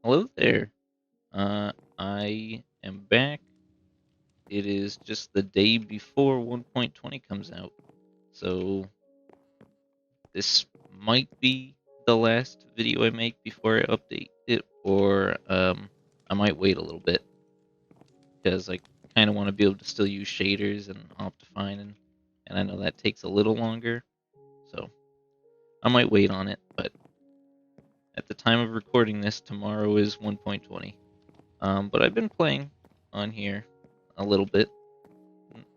Hello there. I am back. It is just the day before 1.20 comes out. So this might be the last video I make before I update it, or I might wait a little bit because I kind of want to be able to still use shaders and Optifine, and I know that takes a little longer. So I might wait on it, but at the time of recording this, tomorrow is 1.20. But I've been playing on here a little bit.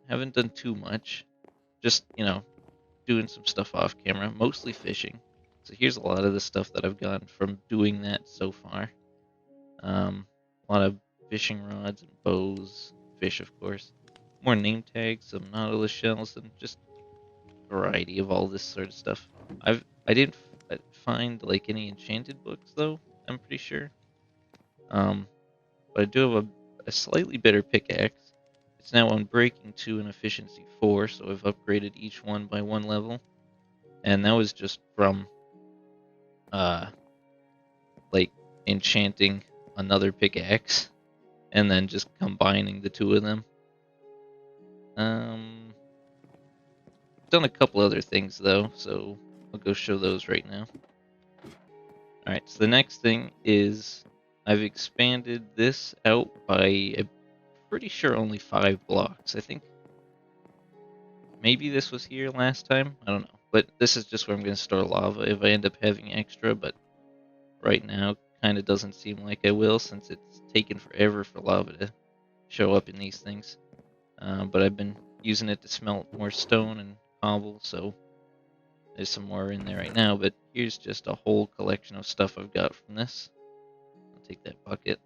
Haven't done too much. Just, doing some stuff off camera, mostly fishing. So here's a lot of the stuff that I've gotten from doing that so far. A lot of fishing rods and bows, fish, of course. More name tags, some nautilus shells, and just a variety of all this sort of stuff. I didn't find like any enchanted books though. I'm pretty sure. Um, but I do have a slightly better pickaxe. It's now on breaking 2 and efficiency 4, so I've upgraded each one by 1 level. And that was just from uh like enchanting another pickaxe and then just combining the two of them. Um Done a couple other things though, so I'll go show those right now. Alright, so the next thing is I've expanded this out by I'm pretty sure only 5 blocks. I think maybe this was here last time. I don't know. But this is just where I'm going to store lava if I end up having extra. But right now, kind of doesn't seem like I will since it's taken forever for lava to show up in these things. But I've been using it to smelt more stone and cobble, so there's some more in there right now. But here's just a whole collection of stuff I've got from this. I'll take that bucket.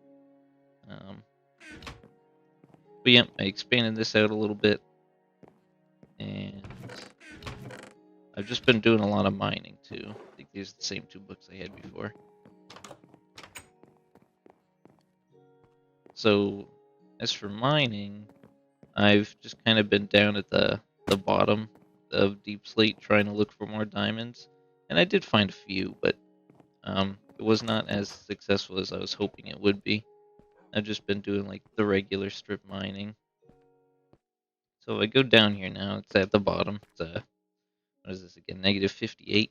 But yeah, I expanded this out a little bit. And I've just been doing a lot of mining too. I think these are the same 2 books I had before. So as for mining, I've just kind of been down at the bottom of Deep Slate trying to look for more diamonds. And I did find a few, but it was not as successful as I was hoping it would be. I've just been doing like the regular strip mining. So if I go down here now, it's at the bottom. It's what is this again? Negative 58.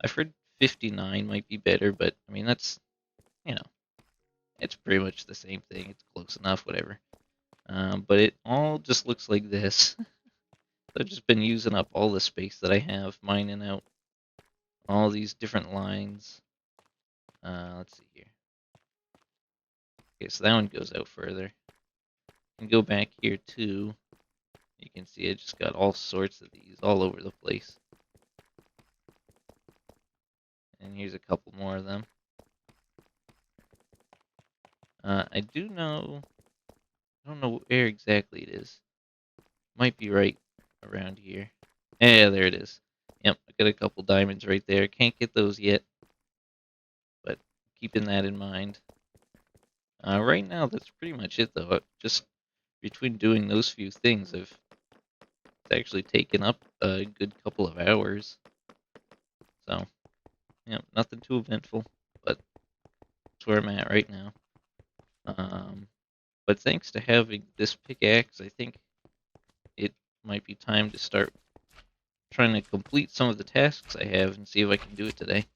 I've heard 59 might be better, but I mean that's you know it's pretty much the same thing. It's close enough, whatever. But it all just looks like this. I've just been using up all the space that I have, mining out all these different lines. Let's see here. Okay, so that one goes out further. And go back here too. You can see I just got all sorts of these all over the place. And here's a couple more of them. I do know, I don't know where exactly it is. Might be right around here. Yeah, there it is. Yep, I got a couple diamonds right there. Can't get those yet, but keeping that in mind. Right now, that's pretty much it, though. Just between doing those few things, it's actually taken up a good couple of hours. So, yeah, nothing too eventful, but that's where I'm at right now. But thanks to having this pickaxe, I think it might be time to start trying to complete some of the tasks I have and see if I can do it today.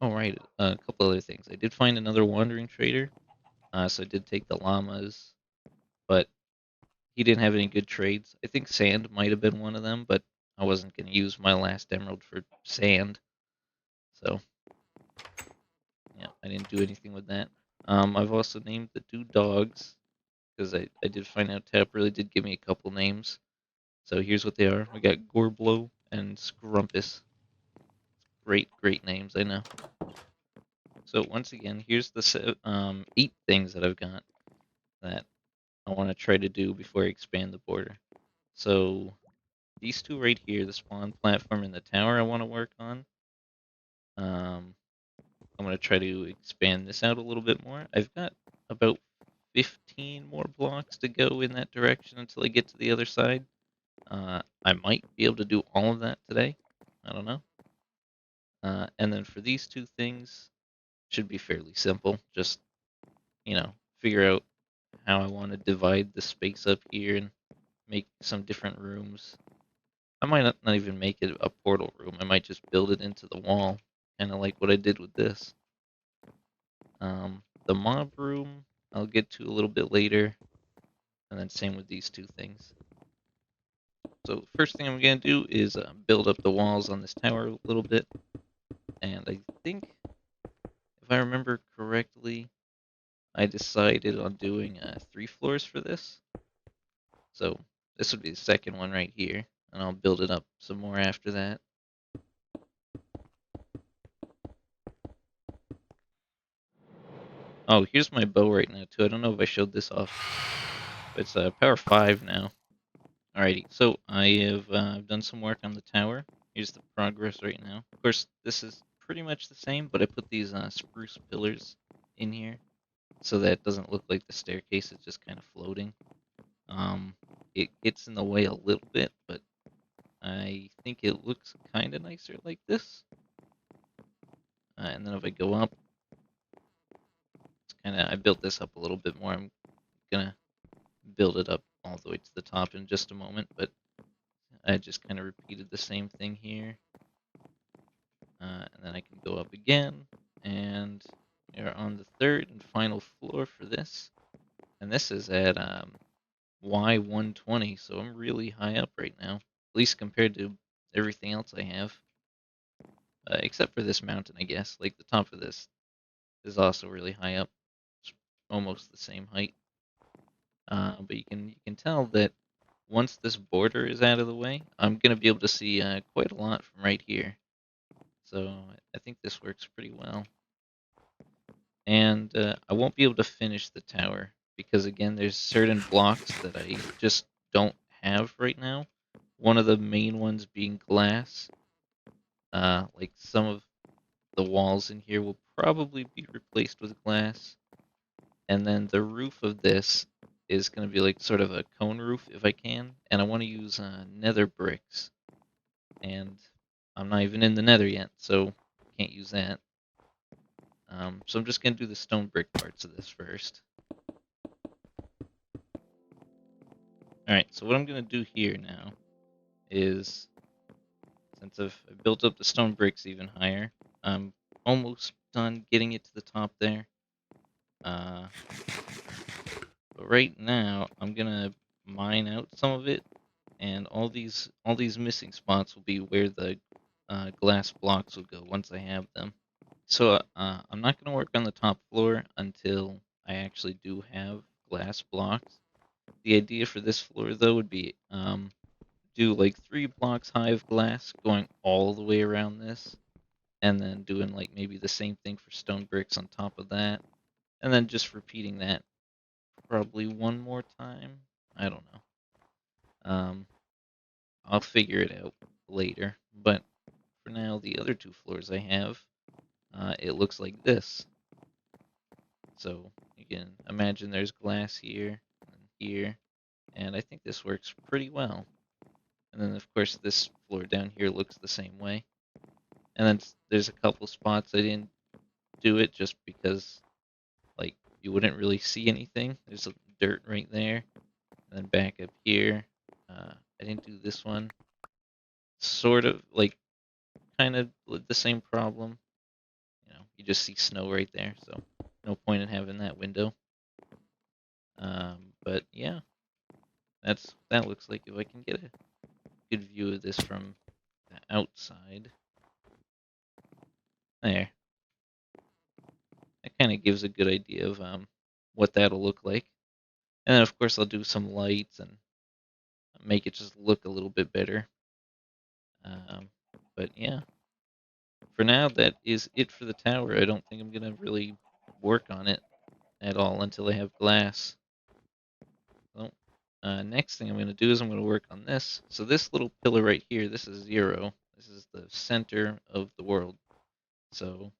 All right, a couple other things. I did find another wandering trader, so I did take the llamas, but he didn't have any good trades. I think sand might have been one of them, but I wasn't going to use my last emerald for sand, so yeah, I didn't do anything with that. I've also named the 2 dogs because I did find out Tap really did give me a couple names. So here's what they are. We got Gorblow and Scrumpus. Great names, I know. So once again, here's the 8 things that I've got that I I want to try to do before I expand the border. So these two right here, the spawn platform and the tower I want to work on. I'm going to try to expand this out a little bit more. I've got about 15 more blocks to go in that direction until I get to the other side. I might be able to do all of that today. I don't know. And then for these two things, should be fairly simple. Just, figure out how I want to divide the space up here and make some different rooms. I might not even make it a portal room. I might just build it into the wall, kind of like what I did with this. The mob room I'll get to a little bit later, and then same with these two things. So first thing I'm going to do is build up the walls on this tower a little bit, and I think, if I remember correctly, I decided on doing 3 floors for this. So this would be the second one right here, and I'll build it up some more after that. Oh, here's my bow right now too. I don't know if I showed this off. But it's power 5 now. Alrighty, so I have done some work on the tower. Here's the progress right now. Of course, this is pretty much the same, but I put these spruce pillars in here so that it doesn't look like the staircase is just kind of floating. It gets in the way a little bit, but I think it looks kind of nicer like this. And then if I go up, it's I built this up a little bit more. I'm gonna build it up all the way to the top in just a moment, but I just kind of repeated the same thing here. And then I can go up again, and we're on the third and final floor for this. And this is at Y120, so I'm really high up right now, at least compared to everything else I have. Except for this mountain, I guess. Like the top of this is also really high up. It's almost the same height. But you can tell that once this border is out of the way, I'm gonna be able to see quite a lot from right here. So I think this works pretty well. And I won't be able to finish the tower because, again, there's certain blocks that I just don't have right now. One of the main ones being glass. Like some of the walls in here will probably be replaced with glass. And then the roof of this is going to be like sort of a cone roof if I can. And I want to use nether bricks. And I'm not even in the nether yet, so can't use that. So I'm just going to do the stone brick parts of this first. Alright, so what I'm going to do here now is, since I've built up the stone bricks even higher, I'm almost done getting it to the top there. But right now, I'm going to mine out some of it, and all these missing spots will be where the glass blocks will go once I have them. So I'm not going to work on the top floor until I actually do have glass blocks. The idea for this floor, though, would be do like 3 blocks high of glass going all the way around this, and then doing like maybe the same thing for stone bricks on top of that, and then just repeating that probably one more time. I don't know. I'll figure it out later, but for now, the other 2 floors I have, it looks like this. So you can imagine there's glass here and here, and I think this works pretty well. And then, of course, this floor down here looks the same way. And then there's a couple spots I didn't do it just because, like, you wouldn't really see anything. There's a dirt right there. And then back up here, I didn't do this one. Sort of, like, kind of the same problem. You just see snow right there, so no point in having that window. But yeah, that looks like if I can get a good view of this from the outside. There. That kind of gives a good idea of what that'll look like. And then, of course, I'll do some lights and make it just look a little bit better. But yeah, for now, that is it for the tower. I don't think I'm going to really work on it at all until I have glass. So, next thing I'm going to do is I'm going to work on this. So this little pillar right here, this is 0. This is the center of the world. So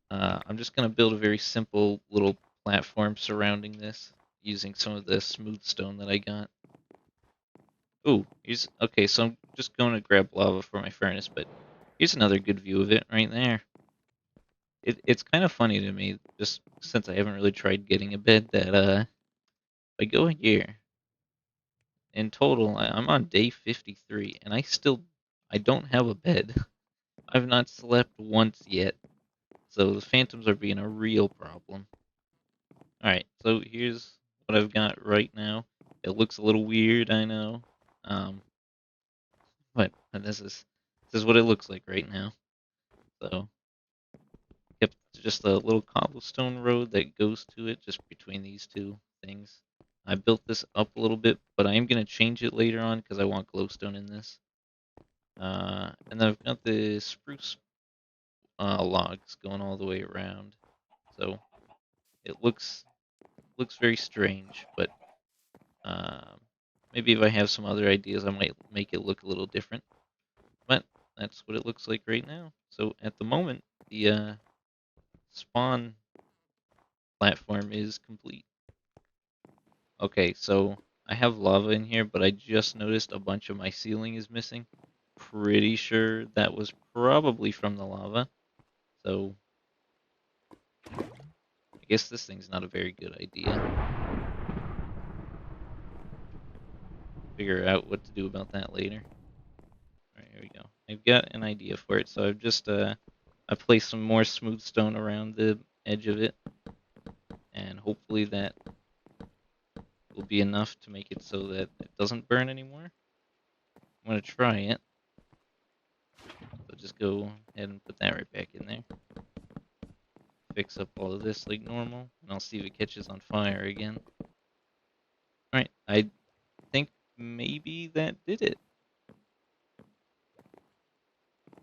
I'm just going to build a very simple little platform surrounding this using some of the smooth stone that I got. Ooh, okay, so I'm just going to grab lava for my furnace, but here's another good view of it right there. It's kind of funny to me, just since I haven't really tried getting a bed, that if I go here, in total, I'm on day 53, and I don't have a bed. I've not slept once yet, so the phantoms are being a real problem. Alright, so here's what I've got right now. It looks a little weird, I know. Um, but this is what it looks like right now. So, yep, just a little cobblestone road that goes to it, just between these two things. I built this up a little bit, but I am going to change it later on because I want glowstone in this. And then I've got the spruce logs going all the way around. So it looks very strange, but um, maybe if I have some other ideas, I might make it look a little different. But that's what it looks like right now. So at the moment, the spawn platform is complete. Okay, so I have lava in here, but I just noticed a bunch of my ceiling is missing. Pretty sure that was probably from the lava. So I guess this thing's not a very good idea. Figure out what to do about that later. Alright, here we go. I've got an idea for it, so I've just I placed some more smooth stone around the edge of it, and hopefully that will be enough to make it so that it doesn't burn anymore. I'm gonna try it. So just go ahead and put that right back in there. Fix up all of this like normal, and I'll see if it catches on fire again. Alright, I think maybe that did it.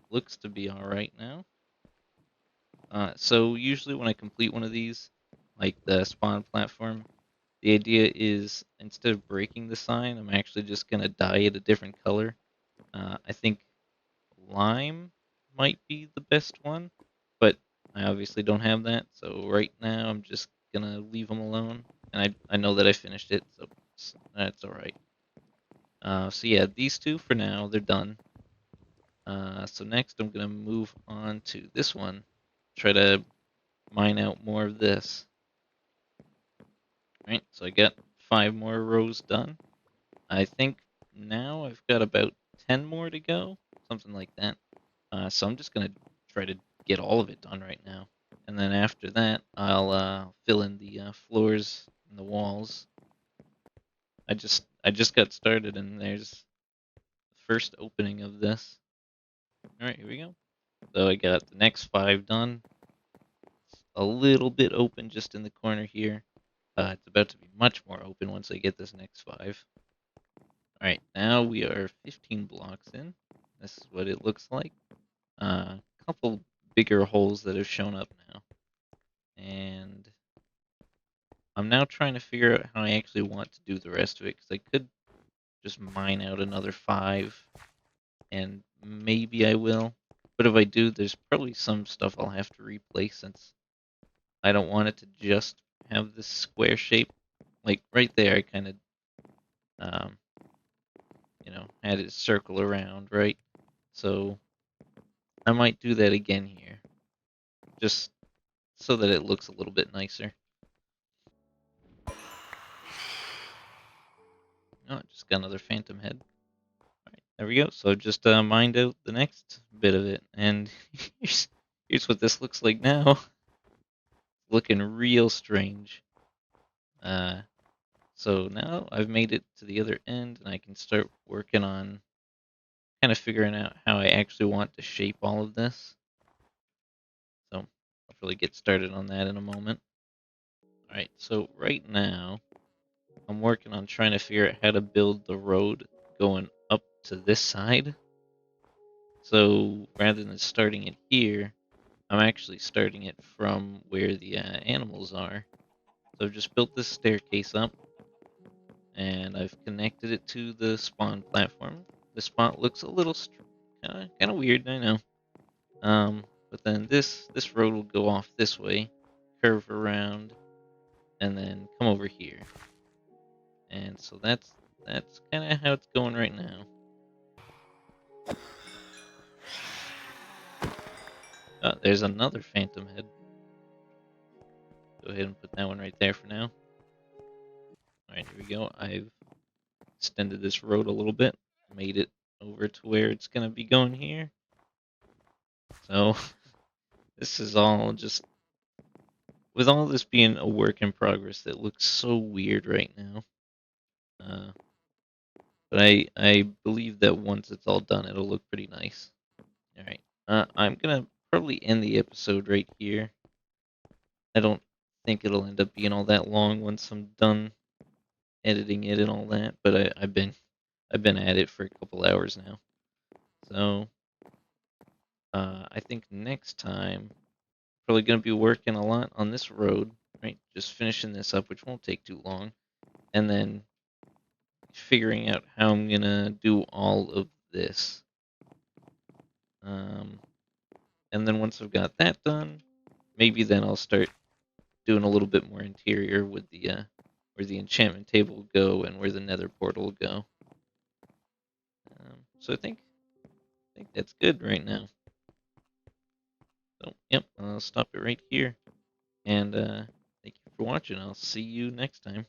Looks to be alright now. So usually when I complete one of these, like the spawn platform, the idea is instead of breaking the sign, I'm actually just gonna dye it a different color. I think lime might be the best one, but I obviously don't have that, so right now I'm just gonna leave them alone. And I know that I finished it, so that's alright. So yeah, these two for now, they're done. So next I'm gonna move on to this one. Try to mine out more of this. Alright, so I got 5 more rows done. I think now I've got about 10 more to go, something like that. So I'm just gonna try to get all of it done right now. And then after that, I'll fill in the floors and the walls. I just got started, and there's the first opening of this. All right, here we go. So I got the next 5 done. It's a little bit open just in the corner here. It's about to be much more open once I get this next 5. All right, now we are 15 blocks in. This is what it looks like. A couple bigger holes that have shown up now. And I'm now trying to figure out how I actually want to do the rest of it, because I could just mine out another 5, and maybe I will. But if I do, there's probably some stuff I'll have to replace, since I don't want it to just have this square shape. Like right there, I kind of, um, had it circle around, right? So I might do that again here, just so that it looks a little bit nicer. Oh, just got another phantom head. Alright, there we go. So just mined out the next bit of it, and here's what this looks like now. Looking real strange. Uh, so now I've made it to the other end, and I can start working on kind of figuring out how I actually want to shape all of this. So I'll probably get started on that in a moment. Alright, so right now I'm working on trying to figure out how to build the road going up to this side. So rather than starting it here, I'm actually starting it from where the animals are. So I've just built this staircase up, and I've connected it to the spawn platform. The spot looks a little kind of weird, I know. But then this road will go off this way, curve around, and then come over here. And so that's kind of how it's going right now. There's another phantom head. Go ahead and put that one right there for now. All right, here we go. I've extended this road a little bit, made it over to where it's gonna be going here. So this is all just, with all this being a work in progress that looks so weird right now. Uh, but I believe that once it's all done, it'll look pretty nice. All right. I'm gonna probably end the episode right here. I don't think it'll end up being all that long once I'm done editing it and all that. But I've been at it for a couple hours now. So I think next time probably gonna be working a lot on this road, right? Just finishing this up, which won't take too long, and then figuring out how I'm gonna do all of this. Um, and then once I've got that done, maybe then I'll start doing a little bit more interior with the where the enchantment table will go and where the nether portal will go. So I think that's good right now. So yep, I'll stop it right here. And thank you for watching. I'll see you next time.